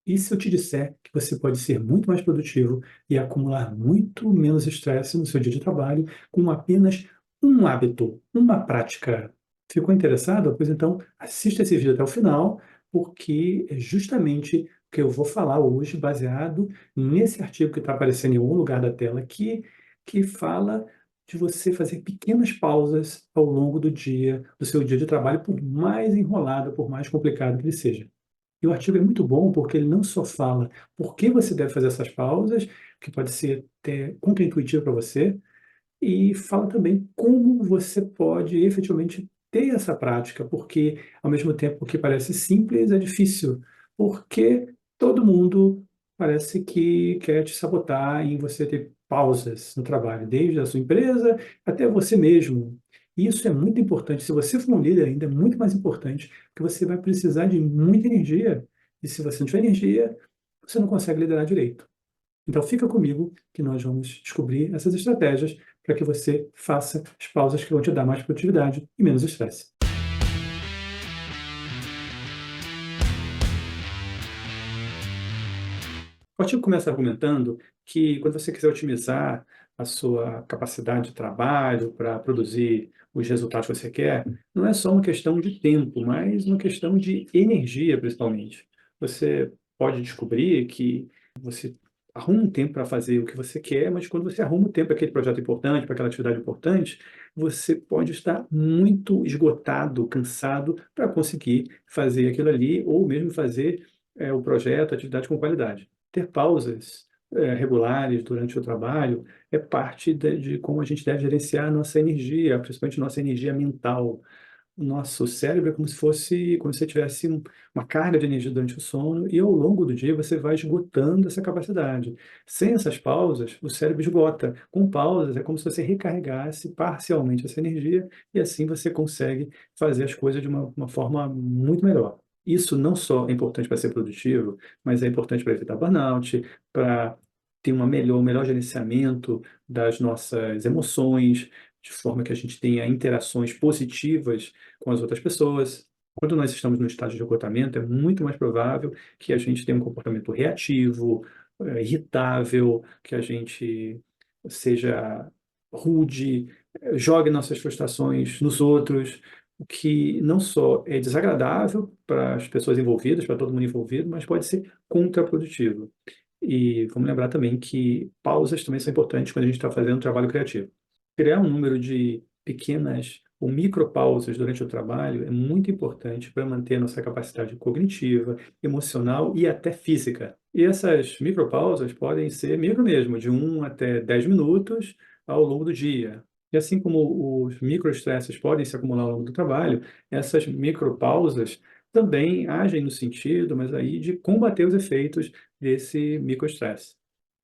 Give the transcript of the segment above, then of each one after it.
E se eu te disser que você pode ser muito mais produtivo e acumular muito menos estresse no seu dia de trabalho com apenas um hábito, uma prática? Ficou interessado? Pois então, assista esse vídeo até o final, porque é justamente o que eu vou falar hoje, baseado nesse artigo que está aparecendo em algum lugar da tela aqui, que fala de você fazer pequenas pausas ao longo do dia, do seu dia de trabalho, por mais enrolado, por mais complicado que ele seja. E o artigo é muito bom porque ele não só fala por que você deve fazer essas pausas, que pode ser até contraintuitivo para você, e fala também como você pode efetivamente ter essa prática, porque ao mesmo tempo que parece simples, é difícil, porque todo mundo parece que quer te sabotar em você ter pausas no trabalho, desde a sua empresa até você mesmo. E isso é muito importante. Se você for um líder ainda, é muito mais importante, porque você vai precisar de muita energia, e se você não tiver energia, você não consegue liderar direito. Então fica comigo que nós vamos descobrir essas estratégias para que você faça as pausas que vão te dar mais produtividade e menos estresse. O artigo começa argumentando que quando você quiser otimizar a sua capacidade de trabalho para produzir os resultados que você quer, não é só uma questão de tempo, mas uma questão de energia, principalmente. Você pode descobrir que você arruma um tempo para fazer o que você quer, mas quando você arruma o tempo para aquele projeto importante, para aquela atividade importante, você pode estar muito esgotado, cansado para conseguir fazer aquilo ali, ou mesmo fazer o projeto, a atividade com qualidade. Ter pausas regulares durante o trabalho é parte de como a gente deve gerenciar a nossa energia, principalmente nossa energia mental. O nosso cérebro é como se fosse, como se você tivesse uma carga de energia durante o sono e ao longo do dia você vai esgotando essa capacidade. Sem essas pausas, o cérebro esgota. Com pausas, é como se você recarregasse parcialmente essa energia e assim você consegue fazer as coisas de uma forma muito melhor. Isso não só é importante para ser produtivo, mas é importante para evitar burnout, para ter um melhor gerenciamento das nossas emoções, de forma que a gente tenha interações positivas com as outras pessoas. Quando nós estamos no estágio de esgotamento, é muito mais provável que a gente tenha um comportamento reativo, irritável, que a gente seja rude, jogue nossas frustrações nos outros, o que não só é desagradável para as pessoas envolvidas, para todo mundo envolvido, mas pode ser contraprodutivo. E vamos lembrar também que pausas também são importantes quando a gente está fazendo um trabalho criativo. Criar um número de pequenas ou micropausas durante o trabalho é muito importante para manter a nossa capacidade cognitiva, emocional e até física. E essas micropausas podem ser micro mesmo, de 1 até 10 minutos ao longo do dia. E assim como os microestresses podem se acumular ao longo do trabalho, essas micropausas também agem no sentido, mas aí de combater os efeitos desse microestresse.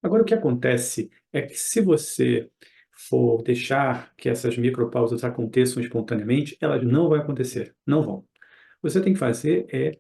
Agora, o que acontece é que se você for deixar que essas micropausas aconteçam espontaneamente, elas não vão acontecer, não vão. O que você tem que fazer é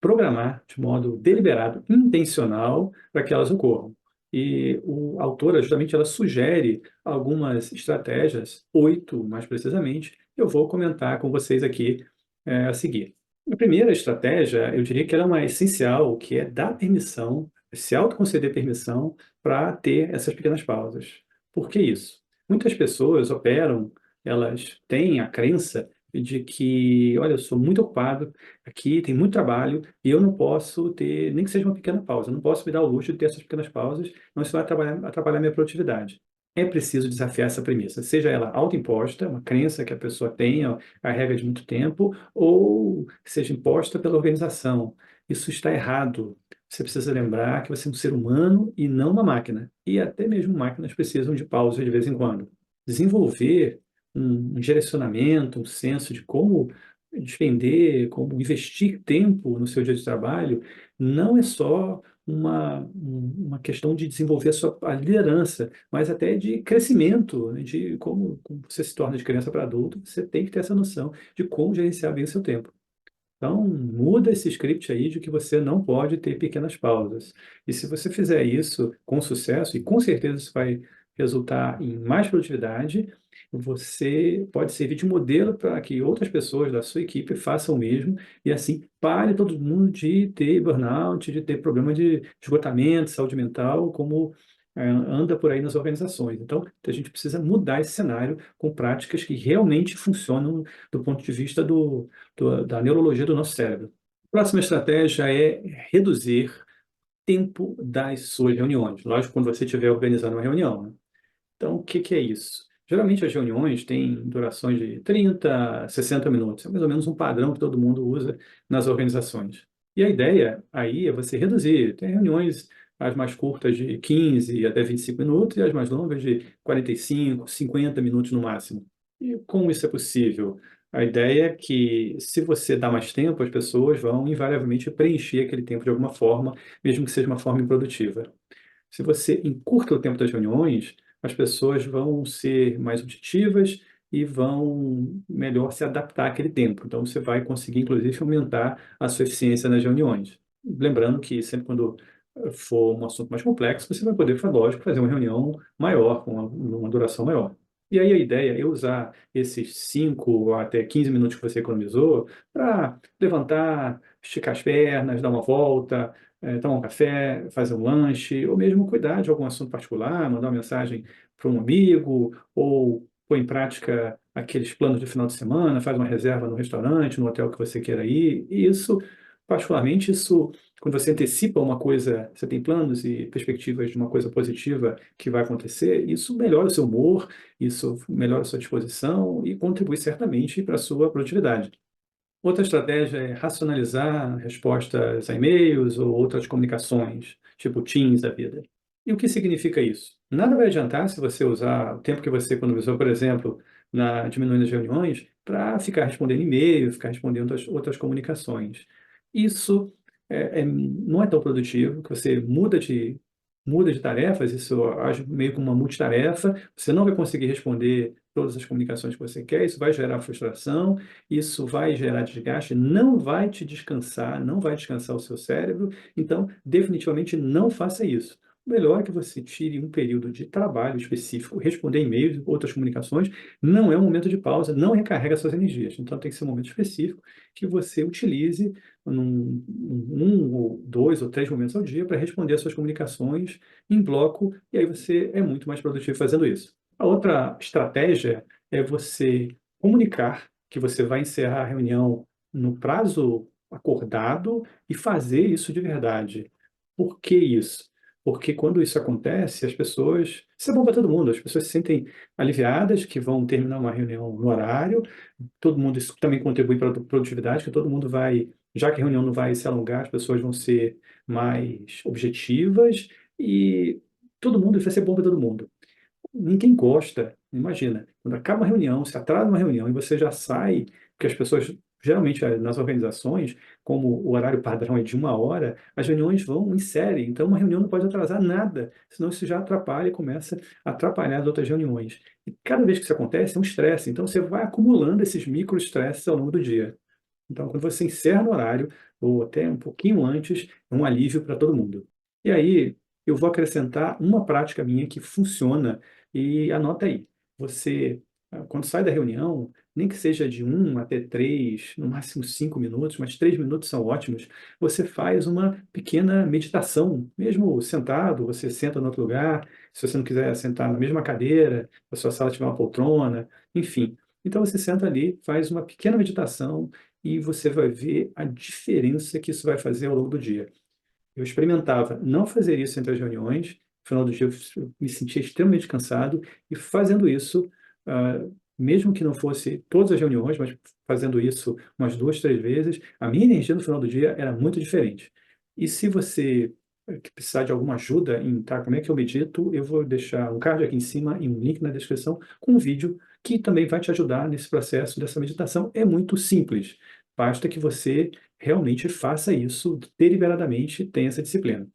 programar de modo deliberado, intencional, para que elas ocorram. E a autora, justamente, ela sugere algumas estratégias, 8 mais precisamente, que eu vou comentar com vocês aqui a seguir. A primeira estratégia, eu diria que ela é uma essencial, que é dar permissão, se autoconceder permissão para ter essas pequenas pausas. Por que isso? Muitas pessoas operam, elas têm a crença de que, olha, eu sou muito ocupado, aqui tem muito trabalho e eu não posso ter, nem que seja uma pequena pausa, eu não posso me dar o luxo de ter essas pequenas pausas, não isso vai atrapalhar minha produtividade. É preciso desafiar essa premissa, seja ela autoimposta, uma crença que a pessoa tenha, a regra de muito tempo, ou seja imposta pela organização. Isso está errado. Você precisa lembrar que você é um ser humano e não uma máquina. E até mesmo máquinas precisam de pausas de vez em quando. Desenvolver um direcionamento, um senso de como despender, como investir tempo no seu dia de trabalho, não é só uma questão de desenvolver a liderança, mas até de crescimento, né, de como você se torna de criança para adulto, você tem que ter essa noção de como gerenciar bem o seu tempo. Então, muda esse script aí de que você não pode ter pequenas pausas. E se você fizer isso com sucesso, e com certeza isso vai resultar em mais produtividade você pode servir de modelo para que outras pessoas da sua equipe façam o mesmo e assim pare todo mundo de ter burnout, de ter problema de esgotamento, saúde mental, como anda por aí nas organizações. Então, a gente precisa mudar esse cenário com práticas que realmente funcionam do ponto de vista da neurologia do nosso cérebro. A próxima estratégia é reduzir tempo das suas reuniões. Lógico, quando você estiver organizando uma reunião, né? Então, o que que é isso? Geralmente as reuniões têm durações de 30, 60 minutos. É mais ou menos um padrão que todo mundo usa nas organizações. E a ideia aí é você reduzir. Tem reuniões as mais curtas de 15 até 25 minutos e as mais longas de 45, 50 minutos no máximo. E como isso é possível? A ideia é que, se você dá mais tempo, as pessoas vão invariavelmente preencher aquele tempo de alguma forma, mesmo que seja uma forma improdutiva. Se você encurta o tempo das reuniões, as pessoas vão ser mais objetivas e vão melhor se adaptar àquele tempo. Então, você vai conseguir, inclusive, aumentar a sua eficiência nas reuniões. Lembrando que sempre quando for um assunto mais complexo, você vai poder, lógico, fazer uma reunião maior, com uma duração maior. E aí a ideia é usar esses 5 até 15 minutos que você economizou para levantar, esticar as pernas, dar uma volta, tomar um café, fazer um lanche, ou mesmo cuidar de algum assunto particular, mandar uma mensagem para um amigo, ou pôr em prática aqueles planos de final de semana, faz uma reserva no restaurante, no hotel que você queira ir. E isso, particularmente, isso, quando você antecipa uma coisa, você tem planos e perspectivas de uma coisa positiva que vai acontecer, isso melhora o seu humor, isso melhora a sua disposição e contribui certamente para a sua produtividade. Outra estratégia é racionalizar respostas a e-mails ou outras comunicações, tipo Teams da vida. E o que significa isso? Nada vai adiantar se você usar o tempo que você economizou, por exemplo, diminuindo as reuniões, para ficar respondendo e-mail, ficar respondendo outras comunicações. Isso não é tão produtivo, que você muda de tarefas, isso age meio como uma multitarefa, você não vai conseguir responder todas as comunicações que você quer, isso vai gerar frustração, isso vai gerar desgaste, não vai te descansar, não vai descansar o seu cérebro, então definitivamente não faça isso. O melhor é que você tire um período de trabalho específico, responder e-mails, outras comunicações, não é um momento de pausa, não recarrega suas energias. Então tem que ser um momento específico que você utilize um ou dois ou três momentos ao dia para responder as suas comunicações em bloco, e aí você é muito mais produtivo fazendo isso. A outra estratégia é você comunicar que você vai encerrar a reunião no prazo acordado e fazer isso de verdade. Por que isso? Porque quando isso acontece, as pessoas. Isso é bom para todo mundo, as pessoas se sentem aliviadas que vão terminar uma reunião no horário, todo mundo, isso também contribui para a produtividade, que todo mundo vai, já que a reunião não vai se alongar, as pessoas vão ser mais objetivas e todo mundo, isso vai ser bom para todo mundo. Ninguém gosta. Imagina, quando acaba uma reunião, se atrasa uma reunião e você já sai, porque as pessoas, geralmente nas organizações, como o horário padrão é de 1 hora, as reuniões vão em série. Então, uma reunião não pode atrasar nada, senão isso já atrapalha e começa a atrapalhar as outras reuniões. E cada vez que isso acontece, é um estresse. Então, você vai acumulando esses micro-estresses ao longo do dia. Então, quando você encerra no horário, ou até um pouquinho antes, é um alívio para todo mundo. E aí, eu vou acrescentar uma prática minha que funciona, e anota aí. Você, quando sai da reunião, nem que seja de 1 até 3, no máximo 5 minutos, mas 3 minutos são ótimos, você faz uma pequena meditação, mesmo sentado, você senta em outro lugar, se você não quiser sentar na mesma cadeira, a sua sala tiver uma poltrona, enfim. Então você senta ali, faz uma pequena meditação, e você vai ver a diferença que isso vai fazer ao longo do dia. Eu experimentava não fazer isso entre as reuniões, no final do dia eu me sentia extremamente cansado, e fazendo isso, ah, mesmo que não fosse todas as reuniões, mas fazendo isso umas 2, 3 vezes, a minha energia no final do dia era muito diferente. E se você que precisar de alguma ajuda em como é que eu medito, eu vou deixar um card aqui em cima e um link na descrição com um vídeo que também vai te ajudar nesse processo dessa meditação. É muito simples, basta que você realmente faça isso deliberadamente, tenha essa disciplina.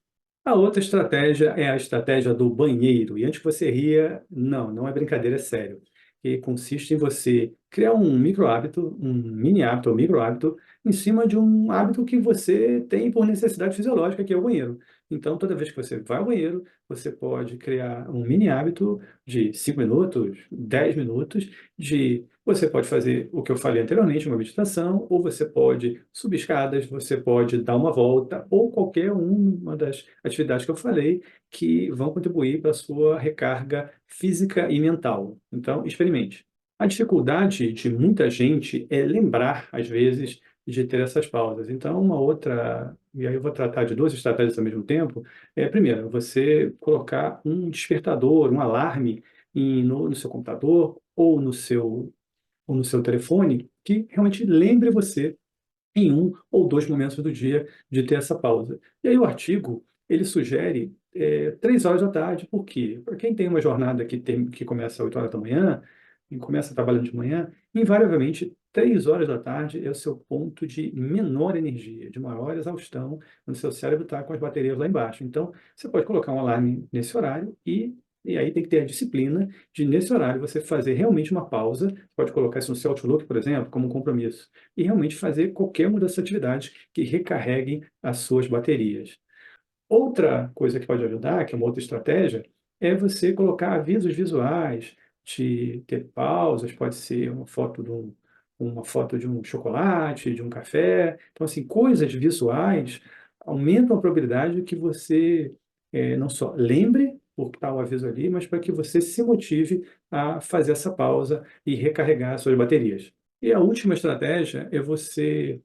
A outra estratégia é a estratégia do banheiro. E antes que você ria, não, não é brincadeira, é sério. Que consiste em você criar um micro hábito, um mini hábito ou micro hábito em cima de um hábito que você tem por necessidade fisiológica, que é o banheiro. Então, toda vez que você vai ao banheiro, você pode criar um mini hábito de 5 minutos, 10 minutos, de você pode fazer o que eu falei anteriormente, uma meditação, ou você pode subir escadas, você pode dar uma volta, ou qualquer uma das atividades que eu falei que vão contribuir para a sua recarga física e mental. Então, experimente. A dificuldade de muita gente é lembrar, às vezes, de ter essas pausas. Então, uma outra, e aí eu vou tratar de duas estratégias ao mesmo tempo, primeiro, você colocar um despertador, um alarme no seu computador ou no seu telefone, que realmente lembre você em um ou dois momentos do dia de ter essa pausa. E aí o artigo, ele sugere 3 horas da tarde, por quê? Para quem tem uma jornada que começa às 8 horas da manhã, e começa trabalhando de manhã, invariavelmente 3 horas da tarde é o seu ponto de menor energia, de maior exaustão, quando o seu cérebro está com as baterias lá embaixo. Então, você pode colocar um alarme nesse horário e aí tem que ter a disciplina de, nesse horário, você fazer realmente uma pausa. Pode colocar isso no seu Outlook, por exemplo, como um compromisso e realmente fazer qualquer uma dessas atividades que recarreguem as suas baterias. Outra coisa que pode ajudar, que é uma outra estratégia, é você colocar avisos visuais, de ter pausas, pode ser uma foto de um chocolate, de um café. Então, assim, coisas visuais aumentam a probabilidade de que você não só lembre por tal aviso ali, mas para que você se motive a fazer essa pausa e recarregar as suas baterias. E a última estratégia é você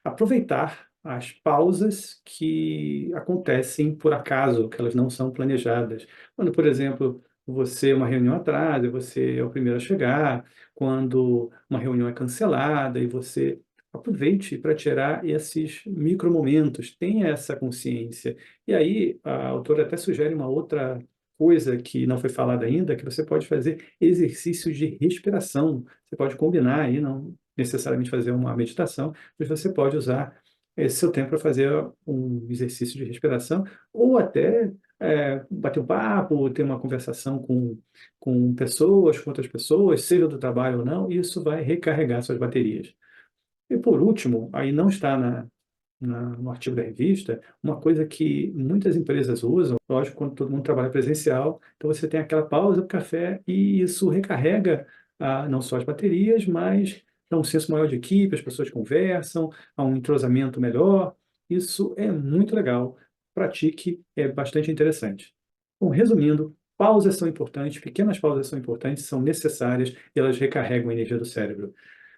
aproveitar as pausas que acontecem por acaso, que elas não são planejadas. Quando, por exemplo, você, uma reunião atrasa, você é o primeiro a chegar, quando uma reunião é cancelada e você aproveite para tirar esses micromomentos, tenha essa consciência. E aí, a autora até sugere uma outra coisa que não foi falada ainda, que você pode fazer exercícios de respiração. Você pode combinar aí, não necessariamente fazer uma meditação, mas você pode usar esse seu tempo para fazer um exercício de respiração ou até bater um papo, ter uma conversação com outras pessoas, seja do trabalho ou não, e isso vai recarregar suas baterias. E por último, aí não está no artigo da revista, uma coisa que muitas empresas usam, lógico, quando todo mundo trabalha presencial, então você tem aquela pausa para o café e isso recarrega não só as baterias, mas dá um senso maior de equipe, as pessoas conversam, há um entrosamento melhor. Isso é muito legal. Pratique, é bastante interessante. Bom, resumindo, pausas são importantes, pequenas pausas são importantes, são necessárias e elas recarregam a energia do cérebro.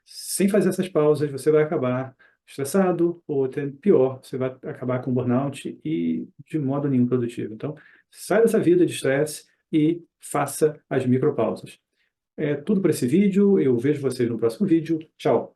Sem fazer essas pausas, você vai acabar estressado, ou até pior, você vai acabar com burnout e de modo nenhum produtivo. Então, saia dessa vida de estresse e faça as micropausas. É tudo para esse vídeo, eu vejo vocês no próximo vídeo. Tchau!